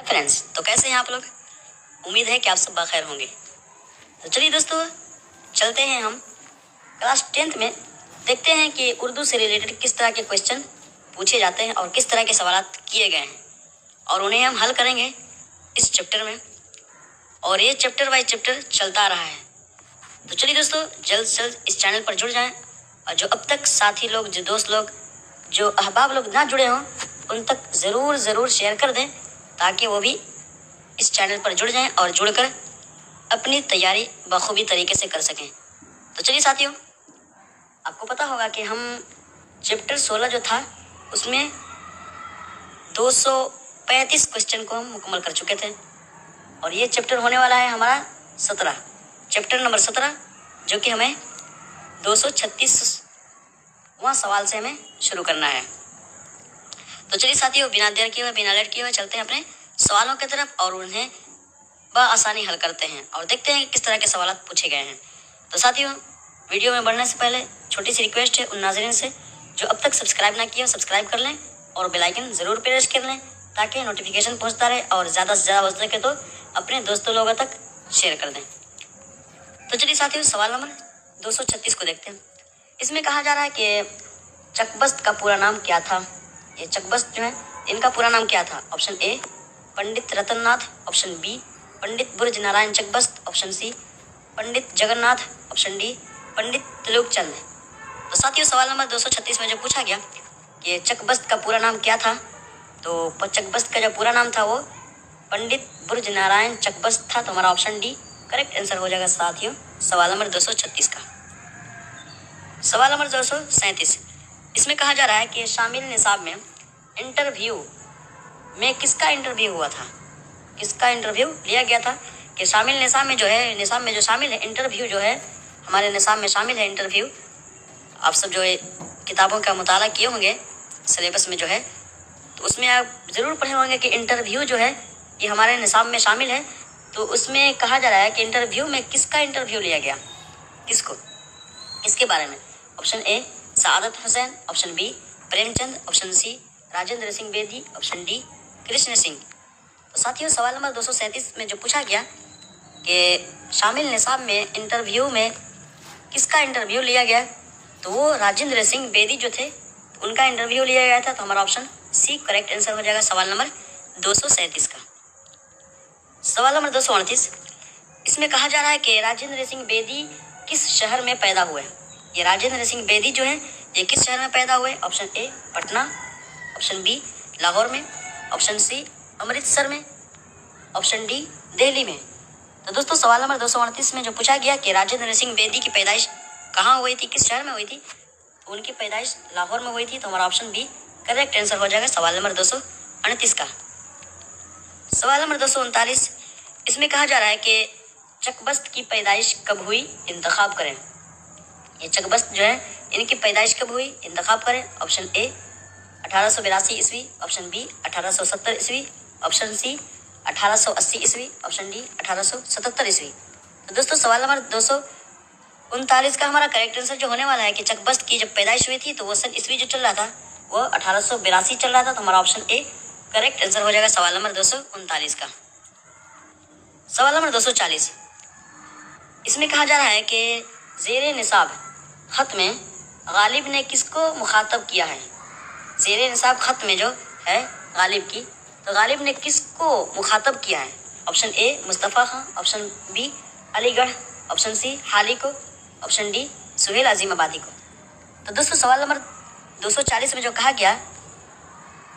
Friends, तो कैसे हैं आप लोग। उम्मीद है कि आप सब बखैर होंगे। तो चलिए दोस्तों, चलते हैं हम क्लास 10th में, देखते हैं कि उर्दू से रिलेटेड किस तरह के क्वेश्चन पूछे जाते हैं और किस तरह के सवाल किए गए हैं, और उन्हें हम हल करेंगे इस चैप्टर में। और ये चैप्टर बाय चैप्टर चलता रहा है। तो चलिए दोस्तों, जल्द से जल्द इस चैनल पर जुड़ जाएं, और जो अब तक साथी लोग, जो दोस्त लोग, जो अहबाब लोग ना जुड़े हों, उन तक ज़रूर शेयर कर दें, ताकि वो भी इस चैनल पर जुड़ जाएं और जुड़कर अपनी तैयारी बखूबी तरीके से कर सकें। तो चलिए साथियों, आपको पता होगा कि हम चैप्टर 16 जो था उसमें 235 क्वेश्चन को हम मुकम्मल कर चुके थे, और ये चैप्टर होने वाला है हमारा 17, चैप्टर नंबर 17, जो कि हमें 236वां सवाल से हमें शुरू करना है। तो चलिए साथियों, बिना देर किए हुए, बिना लेट किए हुए चलते हैं अपने सवालों की तरफ और उन्हें बआसानी हल करते हैं और देखते हैं कि किस तरह के सवाल पूछे गए हैं। तो साथियों, वीडियो में बढ़ने से पहले छोटी सी रिक्वेस्ट है उन नाज़रीन से जो अब तक सब्सक्राइब ना किए, सब्सक्राइब कर लें और बेल आइकन ज़रूर प्रेस कर लें, ताकि नोटिफिकेशन पहुंचता रहे, और ज़्यादा से ज़्यादा हो सके तो अपने दोस्तों लोगों तक शेयर कर दें। तो चलिए साथियों, सवाल नंबर 236 को देखते हैं। इसमें कहा जा रहा है कि चकबस्त का पूरा नाम क्या था। ये चकबस्त जो है, इनका पूरा नाम क्या था। Option A Pandit Ratannath, option B Pandit Brij Narayan Chakbast, option C Pandit Jagannath, option D Pandit Trilokchand. तो साथियों, सवाल नंबर 236 में जो पूछा गया कि चकबस्त का पूरा नाम क्या था, तो चकबस्त का जो पूरा नाम था वो पंडित बुर्ज नारायण चकबस्त था। तो हमारा ऑप्शन डी करेक्ट आंसर हो जाएगा साथियों, सवाल नंबर 236 का। सवाल नंबर 237, इसमें कहा जा रहा है कि शामिल निसाब में इंटरव्यू में किसका इंटरव्यू हुआ था। किसका इंटरव्यू लिया गया था कि शामिल निसाब में जो है, निसाब में जो शामिल है इंटरव्यू, जो है हमारे निसाब में शामिल है इंटरव्यू। आप सब जो है किताबों का मुताला किए होंगे सिलेबस में जो है, तो उसमें आप ज़रूर पढ़े होंगे कि इंटरव्यू जो है ये हमारे निसाब में शामिल है। तो उसमें कहा जा रहा है कि इंटरव्यू में किसका इंटरव्यू लिया गया, किसको, इसके बारे में। Option A Saadat Hussain, option B Premchand, option C Rajendra Singh Bedi, option D Krishna Singh. तो साथियों, सवाल नंबर 237 में जो पूछा गया कि शामिल निसाब में इंटरव्यू में किसका इंटरव्यू लिया गया, तो वो राजेंद्र सिंह बेदी जो थे उनका इंटरव्यू लिया गया था। तो हमारा ऑप्शन सी करेक्ट आंसर हो जाएगा सवाल नंबर 237 का। सवाल नंबर 238, इसमें कहा जा रहा है कि राजेंद्र सिंह बेदी किस शहर में पैदा हुए। ये राजेंद्र सिंह बेदी जो है ये किस शहर में पैदा हुए। Option A Patna, option B Lahore में, ऑप्शन सी अमृतसर में, ऑप्शन डी दिल्ली में। तो दोस्तों, सवाल नंबर 238 में जो पूछा गया कि राजेंद्र सिंह बेदी की पैदाइश कहाँ हुई थी, किस शहर में हुई थी, तो उनकी पैदाइश लाहौर में हुई थी। तो हमारा ऑप्शन बी करेक्ट आंसर हो जाएगा सवाल नंबर 238 का। सवाल नंबर 239, इसमें कहा जा रहा है कि चकबस्त की पैदाइश कब हुई, इंतखाब करें। ये चकबस्त जो है इनकी पैदाइश कब हुई, इंतखाब करें। ऑप्शन ए 1882 ईस्वी, ऑप्शन बी 1870 ईस्वी, ऑप्शन सी 1880 ईस्वी, ऑप्शन डी 1877 ईस्वी। तो दोस्तों, सवाल नंबर 239 का हमारा करेक्ट आंसर जो होने वाला है कि चकबस्त की जब पैदाइश हुई थी तो वो सन ईस्वी जो चल रहा था वो 1882 चल रहा था। तो हमारा ऑप्शन ए करेक्ट आंसर हो जाएगा सवाल नंबर 239 का। सवाल नंबर 240, इसमें कहा जा रहा है कि ज़ेरे निसाब ख़त में गालिब ने किसको मुखातब किया है। ज़ेरे निसाब ख़त में जो है गालिब की, तो गालिब ने किसको मुखातब किया है। Option A Mustafa Khan, option B Aligarh, option C Hali को, ऑप्शन डी सुहेल अजीम आबादी को। तो दोस्तों, सवाल नंबर 240 में जो कहा गया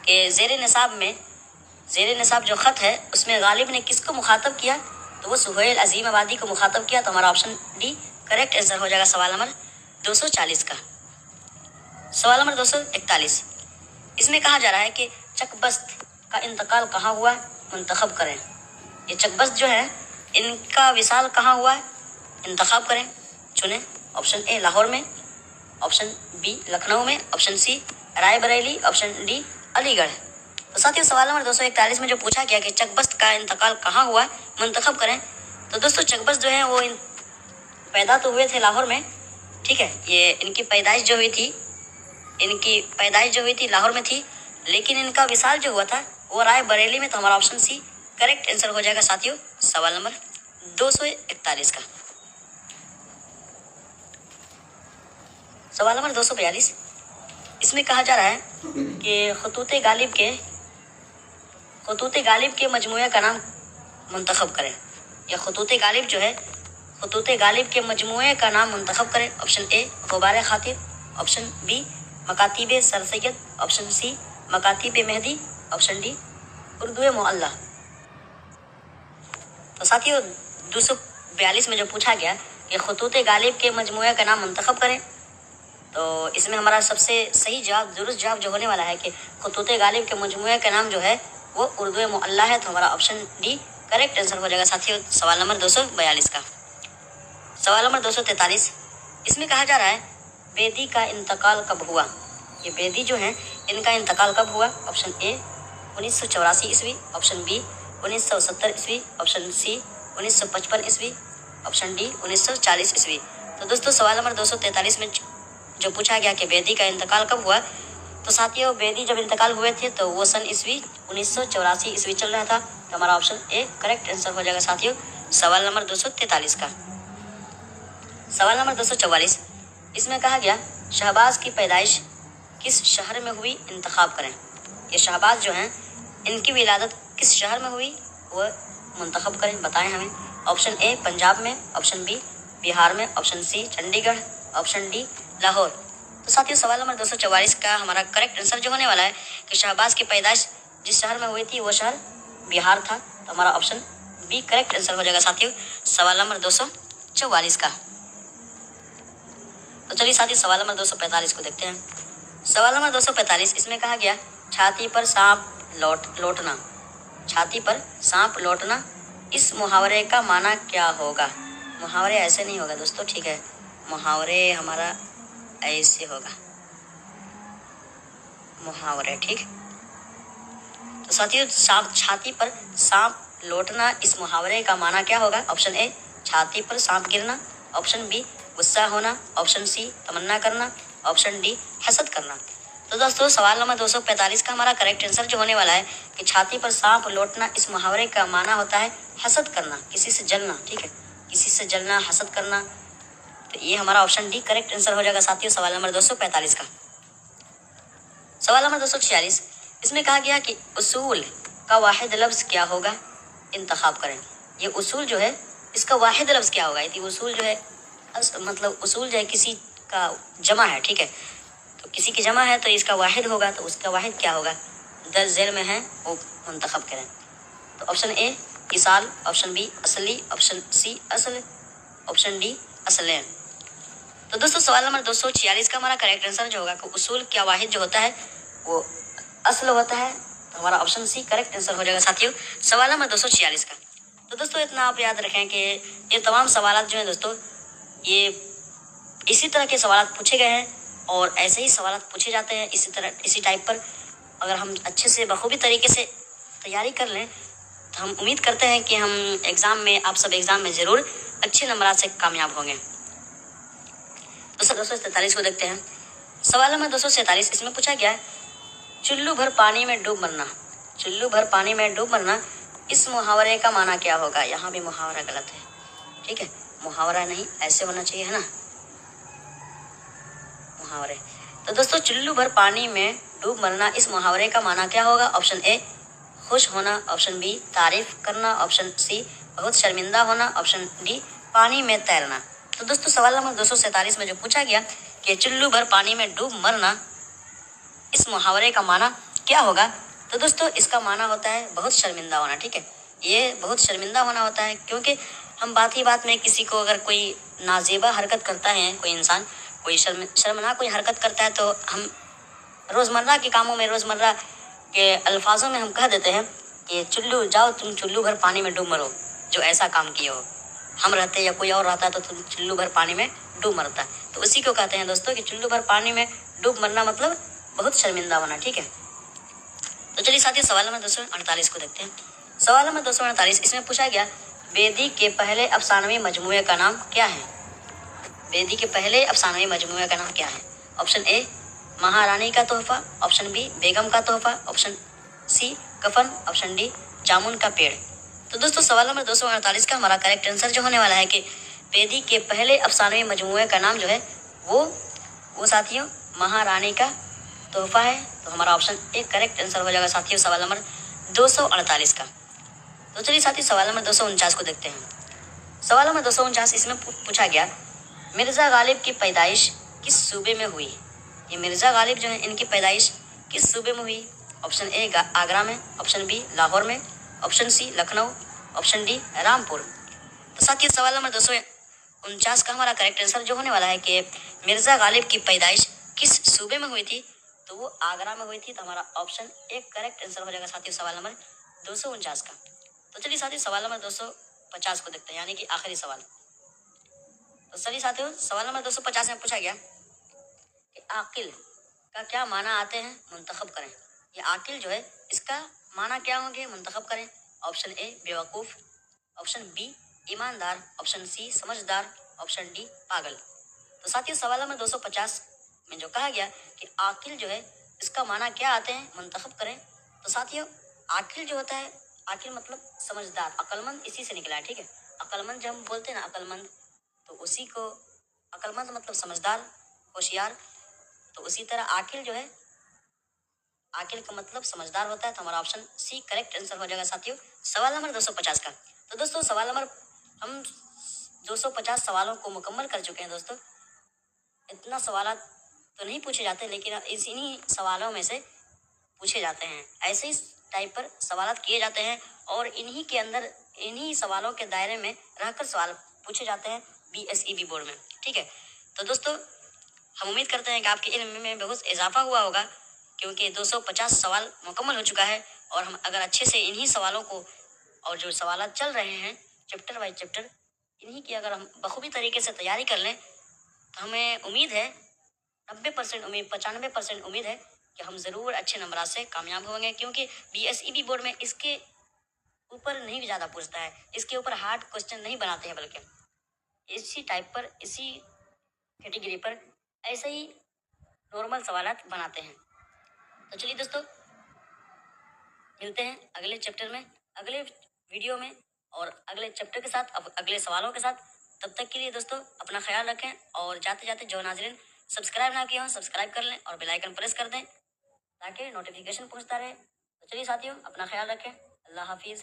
कि ज़ेरे निसाब जो ख़त है उसमें गालिब ने किसको मुखातब किया, तो वो सुहेल अजीम आबादी को मुखातब किया। तो हमारा ऑप्शन डी करेक्ट आंसर हो जाएगा सवाल नंबर 240 का। सवाल नंबर 241, इसमें कहा जा रहा है कि चकबस्त का इंतकाल कहाँ हुआ, मुंतखब करें। ये चकबस्त जो है इनका विसाल कहाँ हुआ है, इंतखाब करें, चुनें। ऑप्शन ए लाहौर में, ऑप्शन बी लखनऊ में, option C Raebareli, option D Aligarh. तो साथियों, सवाल नंबर 241 में जो पूछा गया कि चकबस्त का इंतकाल कहाँ हुआ, मुंतखब करें। तो दोस्तों, चकबस्त जो है वो पैदा तो हुए थे लाहौर में, ठीक है। ये इनकी पैदाइश जो हुई थी लाहौर में थी, लेकिन इनका विसाल जो हुआ था वो रायबरेली में। तो हमारा ऑप्शन सी करेक्ट आंसर हो जाएगा साथियों सवाल नंबर 241 का। सवाल नंबर 242, इसमें कहा जा रहा है कि खतूत गालिब के मजमूए का नाम मुंतखब करें। या खतूत गालिब जो है, खतूत गालिब के मजमूए का नाम मुंतखब करें। Option A Ghubar Khatir, option B Makatib Sir Syed, option C Makatib Mehdi, option D Urdu Mualla. तो साथियों 242 में जो पूछा गया कि खतूत गालिब के मजमूए का नाम मुंतखब करें, तो इसमें हमारा सबसे सही जवाब, दुरुस्त जवाब जो होने वाला है कि खतूत गालिब के मजमूए का नाम जो है वो उर्दू मुअल्ला है। तो हमारा ऑप्शन डी करेक्ट आंसर हो जाएगा साथियों सवाल नंबर 242 का। सवाल नंबर 243, इसमें कहा जा रहा है बेदी का इंतकाल कब हुआ। ये बेदी जो है इनका इंतकाल कब हुआ। ऑप्शन ए 1984 ईस्वी, ऑप्शन बी 1970 ईस्वी, ऑप्शन सी 1955 ईस्वी, ऑप्शन डी 1940 ईस्वी। तो दोस्तों सवाल नंबर 243 में जो पूछा गया कि बेदी का इंतकाल कब हुआ, तो साथियों बेदी जब इंतकाल हुए थे तो वो सन ईस्वी 1984 ईस्वी चल रहा था। तो हमारा ऑप्शन ए करेक्ट आंसर हो जाएगा साथियों सवाल नंबर 243 का। सवाल नंबर 244, इसमें कहा गया शहबाज की पैदाइश किस शहर में हुई इंतखाब करें। ये शहबाज जो हैं इनकी विलादत किस शहर में हुई वो मुंतखब करें, बताएं हमें। ऑप्शन ए पंजाब में, ऑप्शन बी बिहार में, option C Chandigarh, option D Lahore. तो साथियों सवाल नंबर 244 का हमारा करेक्ट आंसर जो होने वाला है कि शहबाज की पैदाइश जिस शहर में हुई थी वो शहर बिहार था। तो हमारा ऑप्शन बी करेक्ट आंसर हो जाएगा साथियों सवाल नंबर 244 का। तो चलिए साथियों सवाल नंबर 245 को देखते हैं। सवाल नंबर 245, इसमें कहा गया छाती पर सांप लौटना, छाती पर सांप लौटना, इस मुहावरे का माना क्या होगा। मुहावरे ऐसे नहीं होगा दोस्तों, ठीक है, मुहावरे हमारा ऐसे होगा, मुहावरे, ठीक। तो साथियों छाती पर सांप लौटना, इस मुहावरे का माना क्या होगा। ऑप्शन ए छाती पर सांप गिरना, ऑप्शन बी गुस्सा होना, ऑप्शन सी तमन्ना करना, ऑप्शन डी हसद करना। तो दोस्तों सवाल नंबर 245 का हमारा करेक्ट आंसर जो होने वाला है कि छाती पर सांप लौटना, इस मुहावरे का माना होता है हसद करना, किसी से जलना, ठीक है, किसी से जलना, हसद करना। तो ये हमारा ऑप्शन डी करेक्ट आंसर हो जाएगा साथियों सवाल नंबर 245 का। सवाल नंबर 246, इसमें कहा गया कि उसूल का वाहिद लफ्ज़ क्या होगा, इंतखाब करें। ये उसूल जो है इसका वाहिद लफ्ज़ क्या होगा। यदि उसूल जो है मतलब उसूल जो है किसी का जमा है, ठीक है, तो किसी की जमा है तो इसका वाहिद होगा, तो उसका वाहिद क्या होगा, दर्ज झेल में है वो मुंतखब करें। तो ऑप्शन ए इसाल, ऑप्शन बी असली, ऑप्शन सी असल, ऑप्शन डी असलें। तो दोस्तों सवाल नंबर 246 का हमारा करेक्ट आंसर जो होगा कि उसूल क्या वाहिद जो होता है वो असल होता है। तो हमारा ऑप्शन सी करेक्ट आंसर हो जाएगा साथियों सवाल नंबर 246 का। तो दोस्तों इतना आप याद रखें कि ये तमाम सवाल जो हैं दोस्तों ये इसी तरह के सवाल पूछे गए हैं और ऐसे ही सवाल पूछे जाते हैं इसी टाइप पर। अगर हम अच्छे से बखूबी तरीके से तैयारी कर लें तो हम उम्मीद करते हैं कि हम एग्ज़ाम में, आप सब एग्ज़ाम में ज़रूर अच्छे नंबरात से कामयाब होंगे। तो 243 को देखते हैं। सवाल नंबर 247, इसमें पूछा गया है चुल्लू भर पानी में डूब मरना, चुल्लू भर पानी में डूब मरना, इस मुहावरे का माना क्या होगा। यहाँ भी मुहावरा गलत है, ठीक है, मुहावरा नहीं ऐसे होना चाहिए, है ना, मुहावरे। तो दोस्तों चुल्लू भर पानी में डूब मरना, इस मुहावरे का माना क्या होगा। ऑप्शन ए खुश होना, ऑप्शन बी तारीफ करना, ऑप्शन सी बहुत शर्मिंदा होना, ऑप्शन डी पानी में तैरना। तो दोस्तों सवाल नंबर 247 में जो पूछा गया कि चुल्लू भर पानी में डूब मरना, इस मुहावरे का माना क्या होगा। तो दोस्तों इसका माना होता है बहुत शर्मिंदा होना, ठीक है, ये बहुत शर्मिंदा होना होता है, क्योंकि हम बात ही बात में किसी को अगर कोई नाजेबा हरकत करता है, कोई इंसान कोई शर्मनाक कोई हरकत करता है तो हम रोज़मर्रा के कामों में, रोज़मर्रा के अल्फाजों में हम कह देते हैं कि चुल्लू जाओ तुम चुल्लू भर पानी में डूब मरो, जो ऐसा काम किए हो। हम रहते या कोई और रहता तो तुम चुल्लू भर पानी में डूब मरता। तो उसी को कहते हैं दोस्तों कि चुल्लू भर पानी में डूब मरना मतलब बहुत शर्मिंदा होना, ठीक है। तो चलिए साथियों सवाल नंबर 248 को देखते हैं। सवाल नंबर 248, इसमें पूछा गया बेदी के पहले अफसानवी मजमूए का नाम क्या है। बेदी के पहले अफसानवी मजमूए का नाम क्या है। ऑप्शन ए महारानी का तोहफा, ऑप्शन बी बेगम का तोहफा, ऑप्शन सी कफन, ऑप्शन डी जामुन का पेड़। तो दोस्तों सवाल नंबर 248 का हमारा करेक्ट आंसर जो होने वाला है कि बेदी के पहले अफसानवी मजमूए का नाम जो है वो साथियों महारानी का तोहफा है। तो हमारा ऑप्शन ए करेक्ट आंसर हो जाएगा साथियों सवाल नंबर 248 का। तो चलिए साथियों सवाल नंबर 249 को देखते हैं। सवाल नंबर 249 इसमें पूछा गया मिर्ज़ा गालिब की पैदाइश किस सूबे में हुई। ये मिर्ज़ा गालिब जो है इनकी पैदाइश किस सूबे में हुई। ऑप्शन ए आगरा में, ऑप्शन बी लाहौर में, option C Lucknow, option D Rampur. तो साथियों सवाल नंबर 249 का हमारा करेक्ट आंसर जो होने वाला है कि मिर्ज़ा गालिब की पैदाइश किस सूबे में हुई थी, तो वो आगरा में हुई थी। तो हमारा ऑप्शन ए करेक्ट आंसर हो जाएगा साथियों सवाल नंबर 249 का। तो चलिए साथियों सवाल नंबर 250 को देखते हैं, यानी कि आखिरी सवाल। तो चलिए साथियों सवाल नंबर 250 में पूछा गया कि आकिल का क्या माना आते हैं, मुंतखब करें। ये आकिल जो है इसका माना क्या होंगे, मुंतखब करें। ऑप्शन ए बेवकूफ़, ऑप्शन बी ईमानदार, ऑप्शन सी समझदार, ऑप्शन डी पागल। तो साथियों सवाल नंबर 250 में जो कहा गया कि आकिल जो है इसका माना क्या आते हैं, मुंतखब करें। तो साथियों आकिल जो होता है, आकिल मतलब समझदार, अक्लमंद, इसी से निकला है, ठीक है। अक्लमंद जब हम बोलते हैं ना अक्लमंद, तो उसी को अक्लमंद मतलब समझदार, होशियार। तो उसी तरह आकिल जो है, आकिल का मतलब समझदार होता है। तो हमारा ऑप्शन सी करेक्ट आंसर हो जाएगा साथियों सवाल नंबर 250 का। तो दोस्तों सवाल नंबर हम 250 सवालों को मुकम्मल कर चुके हैं। दोस्तों इतना सवाल तो नहीं पूछे जाते, लेकिन इन्हीं सवालों में से पूछे जाते हैं। ऐसे ही टाइप पर सवाल किए जाते हैं और इन्हीं के अंदर, इन्हीं सवालों के दायरे में रहकर सवाल पूछे जाते हैं BSEB बोर्ड में, ठीक है। तो दोस्तों हम उम्मीद करते हैं कि आपके इल्म में बहुत इजाफा हुआ होगा, क्योंकि 250 सवाल मुकम्मल हो चुका है। और हम अगर अच्छे से इन्हीं सवालों को, और जो सवाल चल रहे हैं चैप्टर बाई चैप्टर, इन्हीं की अगर हम बखूबी तरीके से तैयारी कर लें, तो हमें उम्मीद है 90% उम्मीद, 95% उम्मीद है कि हम ज़रूर अच्छे नंबर से कामयाब होंगे। क्योंकि BSEB बोर्ड में इसके ऊपर नहीं ज़्यादा पूछता है, इसके ऊपर हार्ड क्वेश्चन नहीं बनाते हैं, बल्कि इसी टाइप पर, इसी कैटेगरी पर ऐसे ही नॉर्मल सवाल बनाते हैं। तो चलिए दोस्तों मिलते हैं अगले चैप्टर में, अगले वीडियो में, और अगले चैप्टर के साथ, अब अगले सवालों के साथ। तब तक के लिए दोस्तों अपना ख्याल रखें, और जाते जाते जो नाज़रीन सब्सक्राइब ना किए हों सब्सक्राइब कर लें और बेल आइकन प्रेस कर दें ताकि नोटिफिकेशन पहुंचता रहे। तो चलिए साथियों अपना ख्याल रखें। अल्लाह हाफिज़।